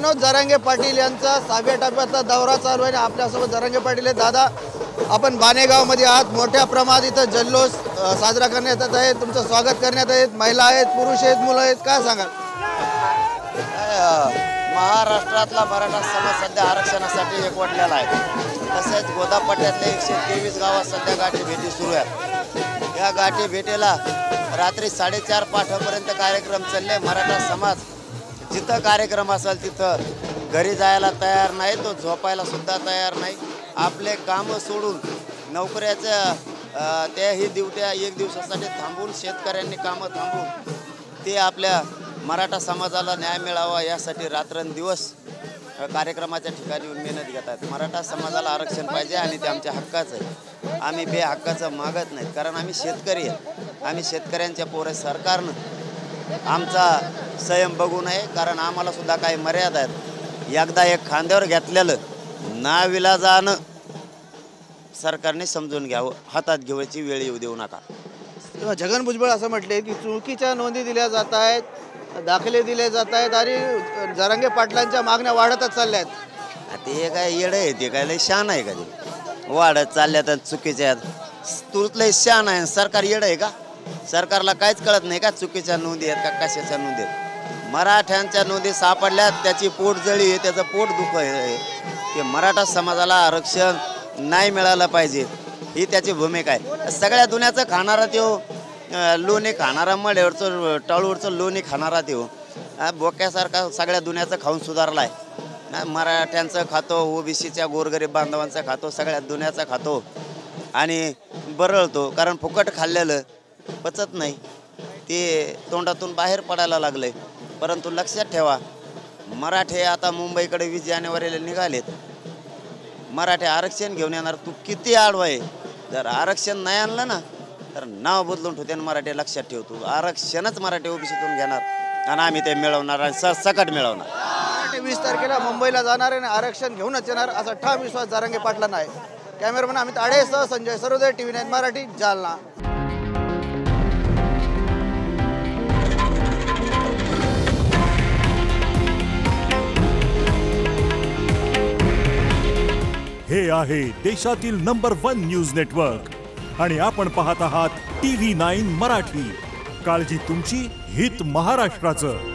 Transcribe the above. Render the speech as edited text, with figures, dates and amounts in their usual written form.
मनोज जरांगे पाटील यांचा 6व्या टप्प्याचा दौरा चालू आहे। आपल्यासोबत जरांगे पाटील आहेत। दादा, आपण बाणेगावमध्ये आहात। मोठ्या प्रमाणात इथं जल्लोष साजरा करण्यात येत आहे। तुमचं स्वागत करण्यात आहे। महिला आहेत, पुरुष आहेत, मुलं आहेत, काय सांगाल? महाराष्ट्रातला मराठा समाज सध्या आरक्षणासाठी एकवटलेला आहे। तसेच गोदापट्ट्यातल्या 123 गावात सध्या गाठी भेटी सुरू आहेत। या गाठी भेटीला रात्री 4:30-5पर्यंत कार्यक्रम चालले। मराठा समाज जिथं कार्यक्रम असेल तिथं घरी जायला तयार नाही, तो झोपायला सुद्धा तयार नाही। आपले कामं सोडून नोकऱ्याच्या त्याही ड्युट्या एक दिवसासाठी थांबवून, शेतकऱ्यांनी कामं थांबवून ते आपल्या मराठा समाजाला न्याय मिळावा यासाठी रात्रंदिवस कार्यक्रमाच्या ठिकाणी येऊन मेहनत घेतात। मराठा समाजाला आरक्षण पाहिजे आणि ते आमच्या हक्काचं आहे। आम्ही बेहक्काचं मागत नाहीत, कारण आम्ही शेतकरी आहे। आम्ही शेतकऱ्यांच्या पोरे सरकारनं आमचा संयम बघू नये, कारण आम्हाला सुद्धा काही मर्यादा आहेत। एकदा एक खांद्यावर घेतलेलं नाविलाजानं सरकारने समजून घ्यावं, हातात घेवायची वेळ येऊ देऊ नका। तेव्हा छगन भुजबळ असं म्हटले की चुकीच्या नोंदी दिल्या जात आहेत, दाखले दिले जात आहेत आणि जरांगे पाटलांच्या मागण्या वाढतच चालल्या आहेत। ते काय येडं आहे, ते काय लय शान आहे का? ते वाढत चालल्यात चुकीच्या आहेत। तूच लय शान आहे, सरकार येडं आहे का? सरकारला काहीच कळत नाही का चुकीच्या नोंदी आहेत का कशाच्या नोंदी आहेत? मराठ्यांच्या नोंदी सापडल्यात, त्याची पोटजळी आहे, त्याचं पोट दुख आहे की मराठा समाजाला आरक्षण नाही मिळालं पाहिजे, ही त्याची भूमिका आहे। सगळ्या दुनियाचं खाणारा तो लोणी खाणारा, मड्यावरचं टाळूवरचं लोणी खाणारा तो बोक्यासारखा सगळ्या दुनियाचं खाऊन सुधारला आहे। मराठ्यांचं खातो, ओबीसीच्या गोरगरीब बांधवांचं खातो, सगळ्या दुनियाचा खातो आणि बरळतो, कारण फुकट खाल्लेलं पचत नाही, ते तोंडातून बाहेर पडायला लागलं आहे। परंतु लक्षात ठेवा, मराठे आता मुंबईकडे 20 जानेवारीला निघालेत। मराठे आरक्षण घेऊन येणार, तू किती आडवा आहे। जर आरक्षण नाही आणलं ना तर नाव बदलून ठेवते। मराठी लक्षात ठेवतो, आरक्षणच मराठी ओबीसीतून घेणार आणि आम्ही ते मिळवणार आणि सरसकट मिळवणार। मराठी 20 तारखेला मुंबईला जाणार आणि आरक्षण घेऊनच येणार असा ठाम विश्वास जरांगे पाटलांना आहे। कॅमेरामॅन अमित आडेसह संजय सरोदे, TV9 मराठी, जालना। हे आहे देशातील नंबर 1 न्यूज नेटवर्क आणि आपण पाहत आहात TV9 मराठी। काळजी तुमची, हित महाराष्ट्राचं।